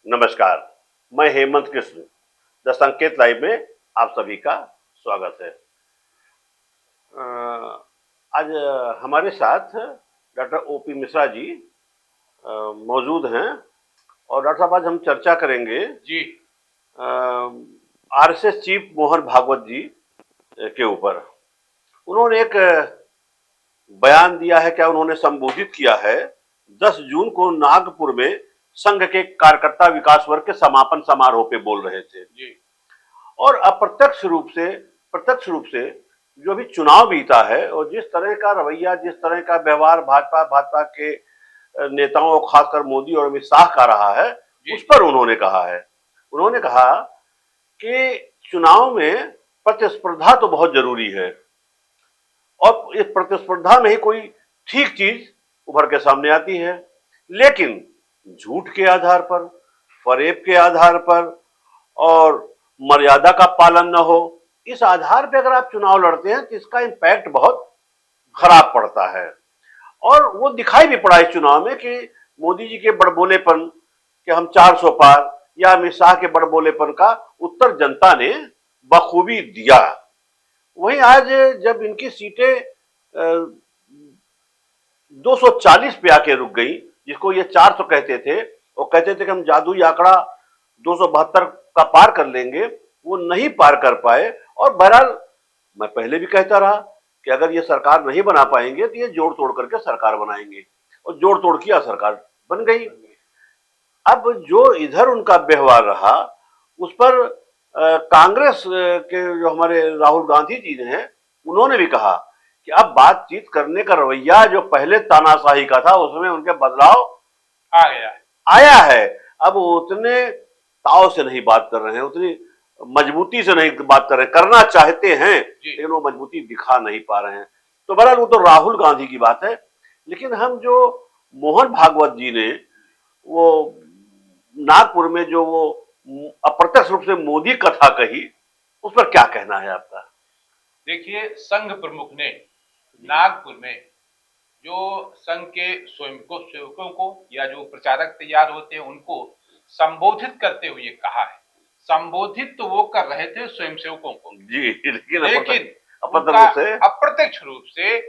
नमस्कार, मैं हेमंत कृष्ण। द संकेत लाइव में आप सभी का स्वागत है। आज हमारे साथ डॉक्टर ओपी मिश्रा जी मौजूद हैं और डॉक्टर साहब आज हम चर्चा करेंगे जी। आरएसएस चीफ मोहन भागवत जी के ऊपर। उन्होंने एक बयान दिया है, क्या उन्होंने संबोधित किया है 10 जून को नागपुर में संघ के कार्यकर्ता विकास वर्ग के समापन समारोह पे बोल रहे थे जी। और प्रत्यक्ष रूप से जो भी चुनाव बीता है और जिस तरह का रवैया, जिस तरह का व्यवहार भाजपा के नेताओं, खासकर मोदी और अमित शाह का रहा है, उस पर उन्होंने कहा कि चुनाव में प्रतिस्पर्धा तो बहुत जरूरी है और इस प्रतिस्पर्धा में ही कोई ठीक चीज उभर के सामने आती है, लेकिन झूठ के आधार पर, फरेब के आधार पर और मर्यादा का पालन न हो, इस आधार पर अगर आप चुनाव लड़ते हैं तो इसका इंपैक्ट बहुत खराब पड़ता है। और वो दिखाई भी पड़ा इस चुनाव में कि मोदी जी के बड़बोलेपन कि हम 400 पार या अमित शाह के बड़बोलेपन का उत्तर जनता ने बखूबी दिया। वहीं आज जब इनकी सीटें 240 पे आके रुक गई, जिसको ये 400 कहते थे, वो कहते थे कि हम जादुई आंकड़ा 272 का पार कर लेंगे, वो नहीं पार कर पाए। और बहरहाल मैं पहले भी कहता रहा कि अगर ये सरकार नहीं बना पाएंगे तो ये जोड़ तोड़ करके सरकार बनाएंगे, और जोड़ तोड़ किया, सरकार बन गई। अब जो इधर उनका व्यवहार रहा उस पर कांग्रेस के जो हमारे राहुल गांधी जी ने उन्होंने भी कहा कि अब बातचीत करने का रवैया जो पहले तानाशाही का था उसमें उनके बदलाव आया है। अब वो उतने ताव से नहीं बात कर रहे हैं, उतनी मजबूती से नहीं बात कर रहे हैं, करना चाहते हैं लेकिन वो मजबूती दिखा नहीं पा रहे हैं। तो बहरहाल वो तो राहुल गांधी की बात है, लेकिन हम जो मोहन भागवत जी ने वो नागपुर में जो वो अप्रत्यक्ष रूप से मोदी कथा कही, उस पर क्या कहना है आपका? देखिए, संघ प्रमुख ने नागपुर में जो संघ के सेवकों को या जो प्रचारक तैयार होते हैं उनको संबोधित करते हुए कहा है। संबोधित तो वो कर रहे थे स्वयंसेवकों को जी, लेकिन अप्रत्यक्ष रूप से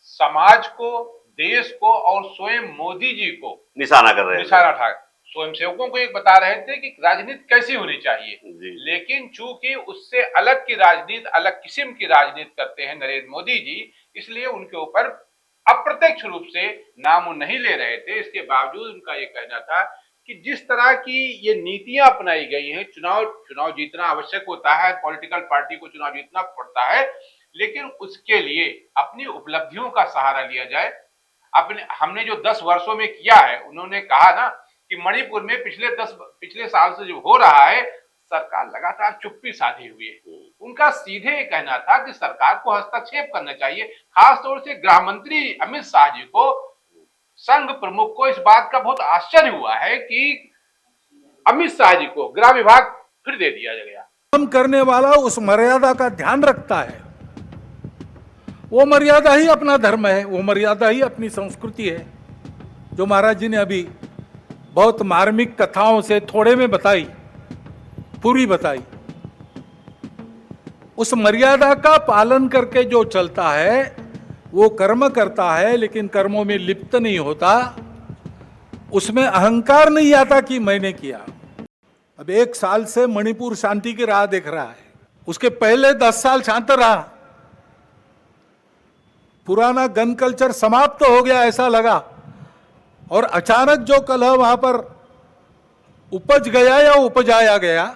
समाज को, देश को और स्वयं मोदी जी को निशाना कर रहे हैं। स्वयंसेवकों को एक बता रहे थे कि राजनीति कैसी होनी चाहिए, लेकिन चूंकि उससे अलग की राजनीति, अलग किस्म की राजनीति करते हैं नरेंद्र मोदी जी, इसलिए उनके ऊपर अप्रत्यक्ष रूप से नाम नहीं ले रहे थे। इसके बावजूद उनका यह कहना था कि जिस तरह की ये नीतियां अपनाई गई हैं, चुनाव जीतना आवश्यक होता है, पॉलिटिकल पार्टी को चुनाव जीतना पड़ता है, लेकिन उसके लिए अपनी उपलब्धियों का सहारा लिया जाए। हमने जो 10 वर्षों में किया है, उन्होंने कहा ना कि मणिपुर में पिछले साल से जो हो रहा है, सरकार लगातार चुप्पी साधे हुए है। उनका सीधे कहना था कि सरकार को हस्तक्षेप करना चाहिए। खासतौर से गृह मंत्री अमित शाह जी को, संघ प्रमुख को इस बात का बहुत आश्चर्य हुआ है कि अमित शाह जी को गृह विभाग फिर दे दिया गया। काम करने वाला उस मर्यादा का ध्यान रखता है, वो मर्यादा ही अपना धर्म है, वो मर्यादा ही अपनी संस्कृति है, जो महाराज जी ने अभी बहुत मार्मिक कथाओं से थोड़े में बताई, पूरी बताई। उस मर्यादा का पालन करके जो चलता है वो कर्म करता है, लेकिन कर्मों में लिप्त नहीं होता, उसमें अहंकार नहीं आता कि मैंने किया। अब 1 साल से मणिपुर शांति की राह देख रहा है, उसके पहले 10 साल शांत रहा। पुराना गन कल्चर समाप्त तो हो गया ऐसा लगा, और अचानक जो कलह वहां पर उपज गया या उपजाया गया,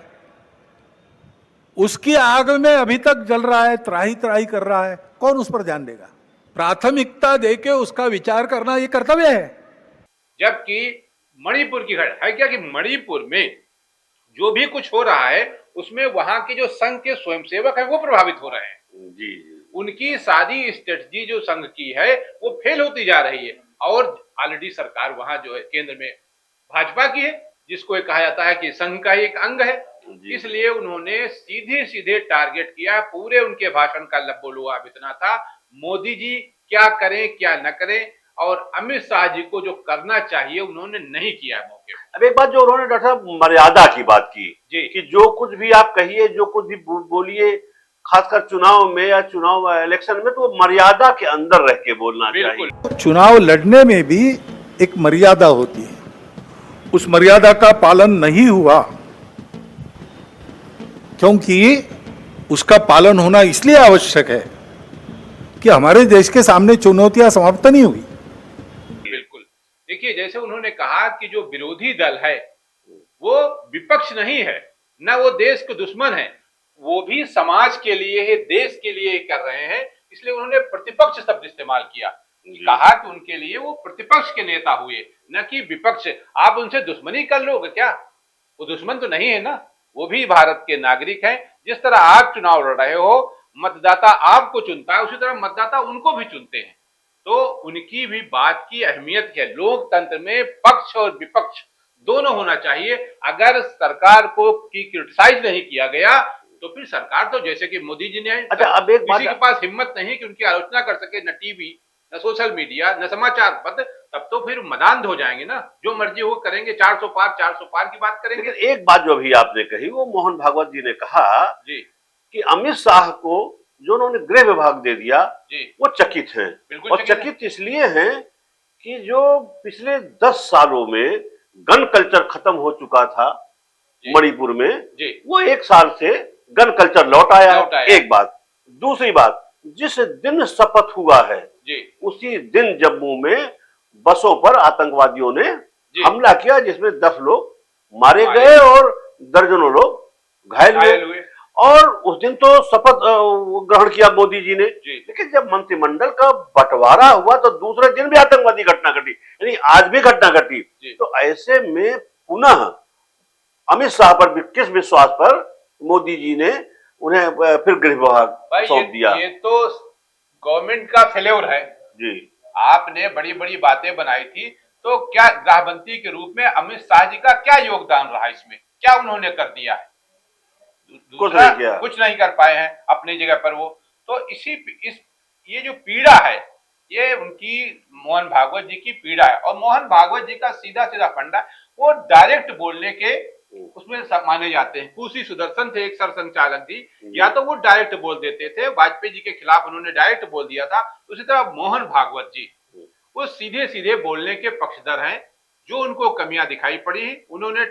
उसकी आग में अभी तक जल रहा है, त्राही त्राही कर रहा है। कौन उस पर ध्यान देगा? प्राथमिकता देके उसका विचार करना ये कर्तव्य है। जबकि मणिपुर की है क्या कि मणिपुर में जो भी कुछ हो रहा है उसमें वहां के जो संघ के स्वयंसेवक है वो प्रभावित हो रहे हैं। जी, उनकी सारी स्ट्रेटजी जो संघ की है वो फेल होती जा रही है। और ऑलरेडी सरकार वहां जो है केंद्र में भाजपा की है, जिसको कहा जाता है कि संघ का एक अंग है। इसलिए उन्होंने सीधे टारगेट किया। पूरे उनके भाषण का लब्बो-लुआब इतना था, मोदी जी क्या करें क्या न करें, और अमित शाह जी को जो करना चाहिए उन्होंने नहीं किया मौके उनके। अब एक बात जो उन्होंने डॉक्टर साहब मर्यादा की बात की जी कि जो कुछ भी आप कहिए, जो कुछ भी बोलिए, खासकर चुनाव में या चुनाव इलेक्शन में, तो वो मर्यादा के अंदर रह के बोलना बिल्कुल चाहिए। चुनाव लड़ने में भी एक मर्यादा होती है, उस मर्यादा का पालन नहीं हुआ, क्योंकि उसका पालन होना इसलिए आवश्यक है कि हमारे देश के सामने चुनौतियां समाप्त नहीं हुई। बिल्कुल। देखिए, जैसे उन्होंने कहा कि जो विरोधी दल है वो विपक्ष नहीं है, न वो देश के दुश्मन है, वो भी समाज के लिए है, देश के लिए कर रहे हैं, इसलिए उन्होंने प्रतिपक्ष शब्द इस्तेमाल किया। कहा कि उनके लिए वो प्रतिपक्ष के नेता हुए, न कि विपक्ष। आप उनसे दुश्मनी कर लोगे क्या? वो दुश्मन तो नहीं है ना, वो भी भारत के नागरिक हैं। जिस तरह आप चुनाव लड़ रहे हो, मतदाता आपको चुनता है, उसी तरह मतदाता उनको भी चुनते हैं। तो उनकी भी बात की अहमियत है। लोकतंत्र में पक्ष और विपक्ष दोनों होना चाहिए। अगर सरकार को क्रिटिसाइज नहीं किया गया तो फिर सरकार तो जैसे कि मोदी जी ने, अच्छा, अब एक बात, किसी के पास हिम्मत नहीं कि उनकी आलोचना कर सके, न टीवी, न सोशल मीडिया, न समाचार पत्र, तब तो फिर मदान हो जाएंगे ना, जो मर्जी वो करेंगे, 400 पार की बात करेंगे। लेकिन एक बात जो अभी आपने कही, वो मोहन भागवत जी ने कहा जी कि अमित शाह को जो उन्होंने गृह विभाग दे दिया, जी वो चकित हैं। बिल्कुल और चकित इसलिए हैं कि जो पिछले 10 सालों में गन कल्चर खत्म हो चुका था जी मणिपुर में, जी वो 1 साल से गन कल्चर लौट आया लौट आया। है। एक बात। दूसरी बात, जिस दिन शपथ हुआ है जी उसी दिन जम्मू में बसों पर आतंकवादियों ने जी हमला किया, जिसमें 10 लोग मारे मारे गए और दर्जनों लोग घायल घायल हुए। हुए। और उस दिन तो शपथ ग्रहण किया मोदी जी ने, जी लेकिन जब मंत्रिमंडल का बंटवारा हुआ तो दूसरे दिन भी आतंकवादी घटना घटी, यानी आज भी घटना घटी। जी तो ऐसे में पुनः अमित शाह पर किस विश्वास पर मोदी जी ने उन्हें फिर गृह विभाग भाई, सौंप दिया? ये तो गवर्नमेंट का फेल्योर है। जी आपने बड़ी बड़ी बातें बनाई थी, तो क्या गृहमंत्री के रूप में अमित शाह जी का क्या योगदान रहा इसमें? क्या उन्होंने कर दिया है? कुछ दूसरा, नहीं किया। कुछ नहीं कर पाए हैं अपनी जगह पर वो। तो ये जो पीड़ा है, ये उनकी मोहन भागवत जी की पीड़ा है। और मोहन भागवत जी का सीधा सीधा फंडा, वो डायरेक्ट बोलने के उसमें माने जाते हैं। कुशी सुदर्शन थे एक सरसंघचालक जी, या तो वो डायरेक्ट बोल देते थे, वाजपेयी जी के खिलाफ उन्होंने डायरेक्ट बोल दिया था। उसी तरह मोहन भागवत जी वो सीधे सीधे बोलने के पक्षधर हैं। जो उनको कमियां दिखाई पड़ी, उन्होंने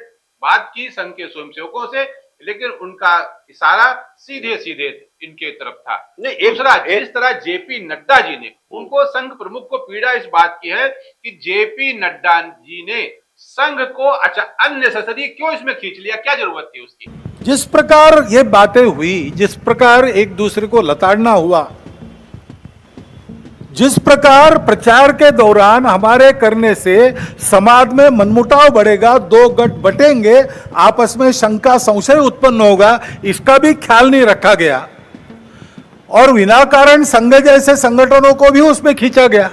बात की संघ के स्वयंसेवकों से, लेकिन उनका इशारा सीधे सीधे इनके तरफ था। दूसरा, जिस तरह जेपी नड्डा जी ने, उनको संघ प्रमुख को पीड़ा इस बात की है कि जेपी नड्डा जी ने संघ को अननेसेसरी क्यों इसमें खींच लिया, क्या जरूरत थी उसकी? जिस प्रकार ये बातें हुई, जिस प्रकार एक दूसरे को लताड़ना हुआ, जिस प्रकार प्रचार के दौरान हमारे करने से समाज में मनमुटाव बढ़ेगा, दो गठ बटेंगे, आपस में शंका संशय उत्पन्न होगा, इसका भी ख्याल नहीं रखा गया और विनाकारण संघ जैसे संगठनों को भी उसमें खींचा गया।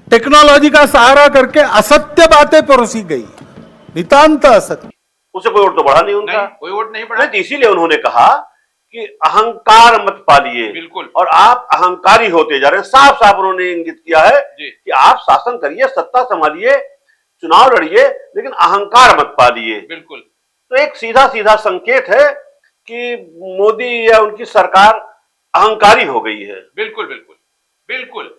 टेक्नोलॉजी का सहारा करके असत्य बातें परोसी गई, नितांत असत्य। उसे कोई वोट तो बढ़ा नहीं उनका, कोई वोट नहीं बढ़ा। नहीं, तो इसीलिए उन्होंने कहा कि अहंकार मत पालिए। बिल्कुल। और आप अहंकारी होते जा रहे हैं। साफ साफ उन्होंने इंगित किया है कि आप शासन करिए, सत्ता संभालिए, चुनाव लड़िए, लेकिन अहंकार मत पालिए। बिल्कुल। तो एक सीधा सीधा संकेत है कि मोदी या उनकी सरकार अहंकारी हो गई है। बिल्कुल बिल्कुल बिल्कुल।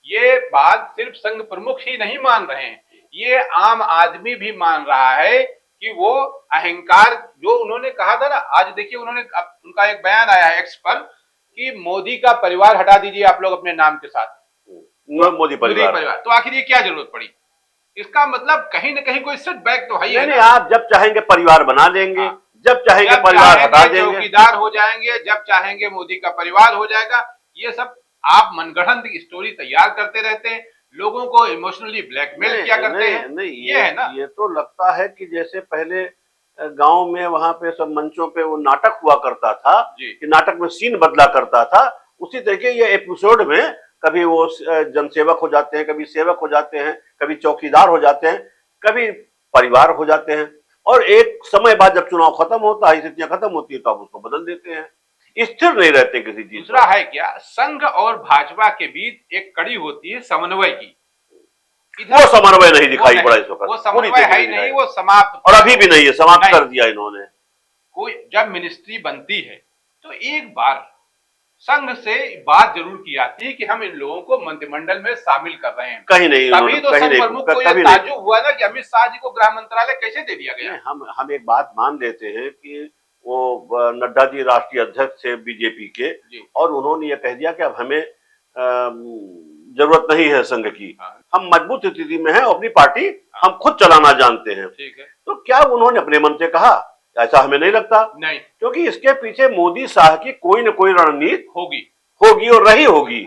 ये बात सिर्फ संघ प्रमुख ही नहीं मान रहे हैं, ये आम आदमी भी मान रहा है कि वो अहंकार, जो उन्होंने कहा था ना, आज देखिए उन्होंने उनका एक बयान आया है एक्स पर कि मोदी का परिवार हटा दीजिए आप लोग अपने नाम के साथ, मोदी परिवार। तो आखिर ये क्या जरूरत पड़ी? इसका मतलब कहीं ना कहीं कोई सेटबैक तो है ही। नहीं, आप जब चाहेंगे परिवार बना देंगे, जब चाहेंगे परिवार हटा देंगे, चौकीदार हो जाएंगे, जब चाहेंगे मोदी का परिवार हो जाएगा। ये सब आप मनगढ़ंत स्टोरी तैयार करते रहते हैं, लोगों को इमोशनली ब्लैकमेल किया करते हैं। नहीं, ये है ना। ये तो लगता है कि जैसे पहले गांव में वहां पे सब मंचों पे वो नाटक हुआ करता था कि नाटक में सीन बदला करता था, उसी तरीके ये एपिसोड में कभी वो जनसेवक हो जाते हैं, कभी सेवक हो जाते हैं, कभी चौकीदार हो जाते हैं, कभी परिवार हो जाते हैं, और एक समय बाद जब चुनाव खत्म होता है, स्थितियां खत्म होती है, तो आप उसको बदल देते हैं, स्थिर नहीं रहते किसी चीज। दूसरा है क्या, संघ और भाजपा के बीच एक कड़ी होती है समन्वय की, वो समन्वय नहीं दिखाई पड़ा इस वक्त, वो समन्वय है ही नहीं, वो समाप्त, और अभी भी नहीं है, समाप्त कर दिया इन्होंने। कोई जब मिनिस्ट्री बनती है तो एक बार संघ से बात जरूर की आती है कि हम इन लोगों को मंत्रिमंडल में शामिल कर रहे हैं। कहीं नहीं, तभी तो संघ प्रमुख को यह ताज्जुब हुआ ना कि अमित शाह जी को गृह मंत्रालय कैसे दे दिया गया। हम एक बात मान लेते हैं कि वो नड्डा जी राष्ट्रीय अध्यक्ष थे बीजेपी के, और उन्होंने ये कह दिया कि अब हमें जरूरत नहीं है संघ की, हम मजबूत स्थिति में हैं, अपनी पार्टी हम खुद चलाना जानते हैं। ठीक है, तो क्या उन्होंने अपने मन से कहा? ऐसा हमें नहीं लगता, नहीं, क्योंकि इसके पीछे मोदी शाह की कोई न कोई रणनीति होगी और रही होगी।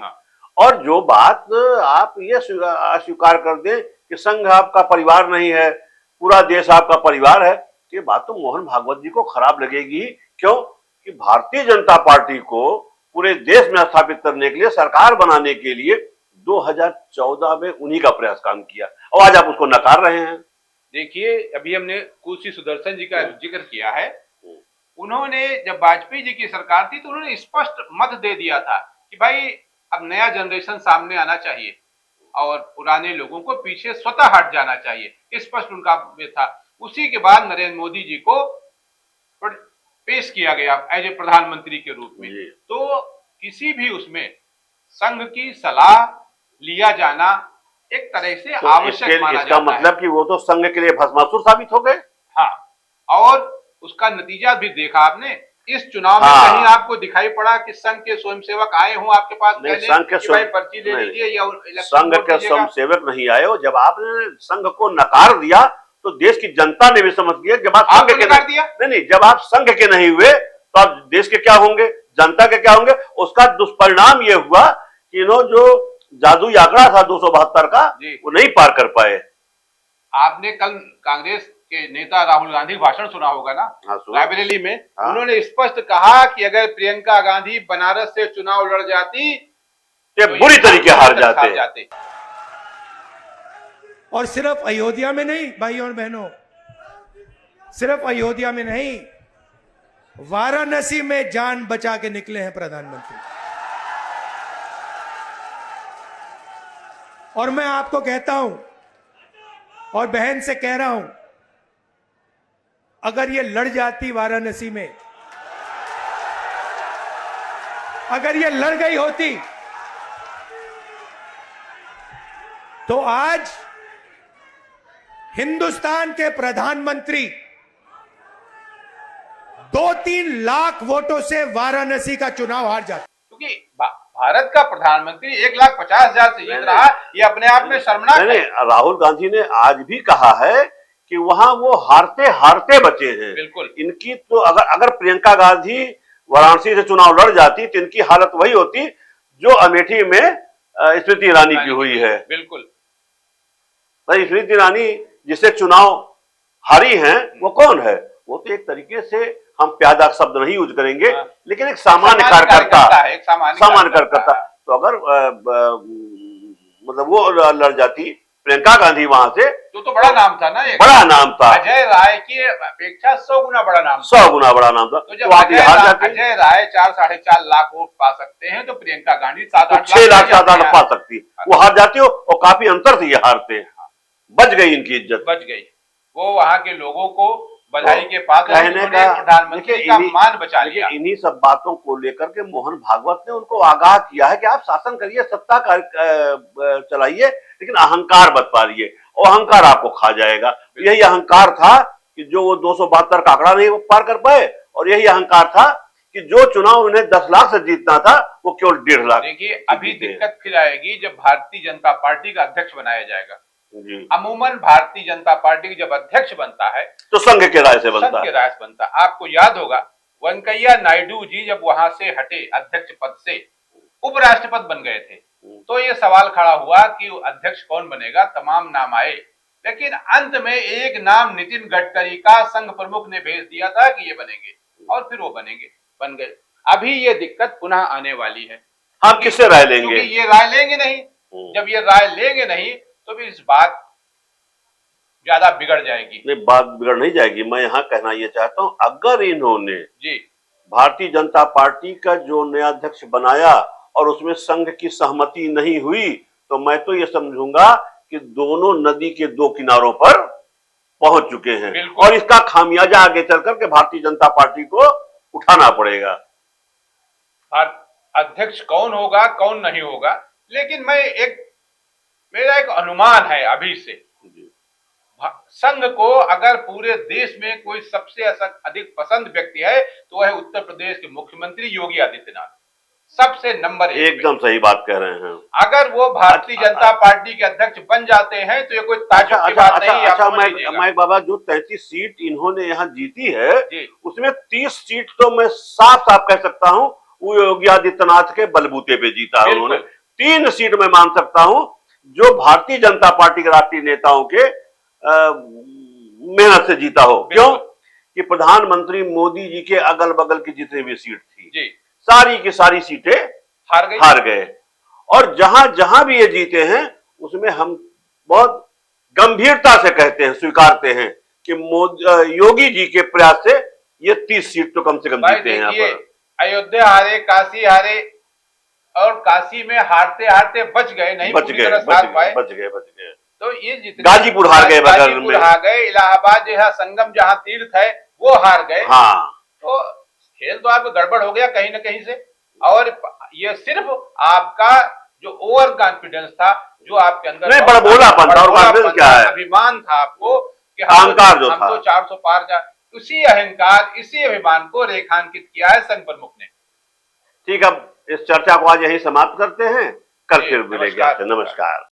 और जो बात आप ये अस्वीकार कर दें कि संघ आपका परिवार नहीं है, पूरा देश आपका परिवार है, ये बात तो मोहन भागवत जी को खराब लगेगी। क्यों? कि भारतीय जनता पार्टी को पूरे देश में स्थापित करने के लिए, सरकार बनाने के लिए 2014 में उन्हीं का प्रयास काम किया, और आज आप उसको नकार रहे हैं। देखिए, अभी हमने कुर्सी सुदर्शन जी का जिक्र किया है। उन्होंने जब वाजपेयी जी की सरकार थी तो उन्होंने स्पष्ट मत दे दिया था कि भाई अब नया जनरेशन सामने आना चाहिए और पुराने लोगों को पीछे स्वतः हट जाना चाहिए, स्पष्ट उनका था। उसी के बाद नरेंद्र मोदी जी को पेश किया गया एज ए प्रधानमंत्री के रूप में। तो किसी भी उसमें संघ की सलाह लिया जाना एक तरह से तो आवश्यक माना जाता है। इसका मतलब कि वो तो संघ के लिए भस्मासुर साबित हो गए। हाँ, और उसका नतीजा भी देखा आपने इस चुनाव में। कहीं आपको दिखाई पड़ा कि संघ के स्वयंसेवक आए हों आपके पास संघ के पर्ची ले लीजिए या संघ के स्वयंसेवक नहीं आए हो? जब आपने संघ को नकार दिया तो देश की जनता ने भी समझ लिया। जब आप संघ के नहीं, जब आप संघ के नहीं हुए तो आप देश के क्या होंगे, जनता के क्या होंगे? उसका दुष्परिणाम ये हुआ कि इन्होंने जो जादुई आंकड़ा था 272 का, वो नहीं पार कर पाए। आपने कल कांग्रेस के नेता राहुल गांधी भाषण सुना होगा ना, रायबरेली में। उन्होंने स्पष्ट कहा कि अगर प्रियंका गांधी बनारस से चुनाव लड़ जाती तो बुरी तरीके हार जाते। और सिर्फ अयोध्या में नहीं भाइयों और बहनों, सिर्फ अयोध्या में नहीं, वाराणसी में जान बचा के निकले हैं प्रधानमंत्री। और मैं आपको कहता हूं और बहन से कह रहा हूं, अगर ये लड़ जाती वाराणसी में, अगर ये लड़ गई होती तो आज हिंदुस्तान के प्रधानमंत्री 2-3 लाख वोटों से वाराणसी का चुनाव हार जाते। क्योंकि भारत का प्रधानमंत्री 1,50,000 से जीत रहा, ये अपने आप में शर्मनाक है। राहुल गांधी ने आज भी कहा है कि वहां वो हारते हारते बचे हैं। बिल्कुल। इनकी तो अगर प्रियंका गांधी वाराणसी से चुनाव लड़ जाती तो इनकी हालत वही होती जो अमेठी में स्मृति ईरानी की हुई है। बिल्कुल। भाई स्मृति ईरानी जिससे चुनाव हारी हैं, वो कौन है? वो तो एक तरीके से हम प्यादा शब्द नहीं यूज करेंगे, लेकिन एक सामान्य कार्यकर्ता है, सामान्य कार्यकर्ता। तो अगर मतलब वो लड़ जाती प्रियंका गांधी वहां से, तो बड़ा नाम था ना, बड़ा नाम था। अजय राय की अपेक्षा 100 गुना बड़ा नाम, 100 गुना बड़ा नाम था। तो जब अजय राय 4-4.5 लाख वोट पा सकते हैं तो प्रियंका गांधी 7-8 6 लाख 7-8 पा सकती, वो हार जाती हो, और काफी अंतर से ये हारते। बच गई इनकी इज्जत, बच गई। वो वहां के लोगों को बधाई के पात्र कहने का प्रधानमंत्री का मान बचा लिया। इन्हीं सब बातों को लेकर के मोहन भागवत ने उनको आगाह किया है कि आप शासन करिए, सत्ता चलाइए, लेकिन अहंकार मत पारिए, और अहंकार आपको खा जाएगा। यही अहंकार था कि जो वो 272 का आंकड़ा नहीं पार कर पाए, और यही अहंकार था कि जो चुनाव उन्हें 10 लाख से जीतना था वो केवल 1.5 लाख। देखिए, अभी दिक्कत फिर आएगी जब भारतीय जनता पार्टी का अध्यक्ष बनाया जाएगा। अमूमन भारतीय जनता पार्टी की जब अध्यक्ष बनता है तो संघ के राय से बनता है। आपको याद होगा वेंकैया नायडू जी जब वहां से हटे अध्यक्ष पद से, उपराष्ट्रपति बन गए थे, तो ये सवाल खड़ा हुआ कि अध्यक्ष कौन बनेगा। तमाम नाम आए, लेकिन अंत में एक नाम नितिन गडकरी का संघ प्रमुख ने भेज दिया था कि ये बनेंगे, और फिर वो बन गए। अभी ये दिक्कत पुनः आने वाली है। हम किससे राय लेंगे? ये राय लेंगे नहीं। जब ये राय लेंगे नहीं तो भी इस बात ज्यादा बिगड़ जाएगी। नहीं, बात बिगड़ नहीं जाएगी। मैं यहाँ कहना ये चाहता हूँ, अगर इन्होंने जी भारतीय जनता पार्टी का जो नया अध्यक्ष बनाया और उसमें संघ की सहमति नहीं हुई, तो मैं तो ये समझूंगा कि दोनों नदी के दो किनारों पर पहुंच चुके हैं बिल्कुल। और इसका खामियाजा आगे चलकर के भारतीय जनता पार्टी को उठाना पड़ेगा। अध्यक्ष कौन होगा कौन नहीं होगा, लेकिन मेरा एक अनुमान है अभी से, संघ को अगर पूरे देश में कोई सबसे अधिक पसंद व्यक्ति है तो वह है उत्तर प्रदेश के मुख्यमंत्री योगी आदित्यनाथ, सबसे नंबर 1 एकदम सही बात कह रहे हैं। अगर वो भारतीय जनता पार्टी के अध्यक्ष बन जाते हैं तो ये कोई ताज्जुब की बात नहीं है। आप समझ लीजिएगा। मैं बाबा, जो 33 सीट इन्होंने यहाँ जीती है जी। उसमें 30 सीट तो मैं साफ साफ कह सकता हूँ वो योगी आदित्यनाथ के बलबूते पे जीता है उन्होंने। 3 सीट मैं मान सकता हूँ जो भारतीय जनता पार्टी के राष्ट्रीय नेताओं के मेहनत से जीता हो। क्यों कि प्रधानमंत्री मोदी जी के अगल बगल की जितनी भी सीट थी जी, सारी की सारी सीटें हार गए और जहां जहां भी ये जीते हैं उसमें हम बहुत गंभीरता से कहते हैं, स्वीकारते हैं कि योगी जी के प्रयास से ये 30 सीट तो कम से कम जीते हैं। यहाँ पर अयोध्या हारे, काशी हारे और काशी में हारते हारते बच गए, नहीं बच गए। तो ये जितने गाजीपुर हार गए, गाजीपुर हार गए, इलाहाबाद जो है संगम जहां तीर्थ है वो हार गए। हाँ, तो खेल तो आपका गड़बड़ हो गया कहीं ना कहीं से। और ये सिर्फ आपका जो ओवर कॉन्फिडेंस था, जो आपके अंदर नहीं, बड़बोलापन था, और कॉन्फिडेंस क्या है, अभिमान था आपको कि अहंकार जो था, हम तो 400 पार जा, उसी अहंकार इसी अभिमान को रेखांकित किया है संघ प्रमुख ने। ठीक, अब इस चर्चा को आज यही समाप्त करते हैं, कल फिर मिलेंगे। नमस्कार।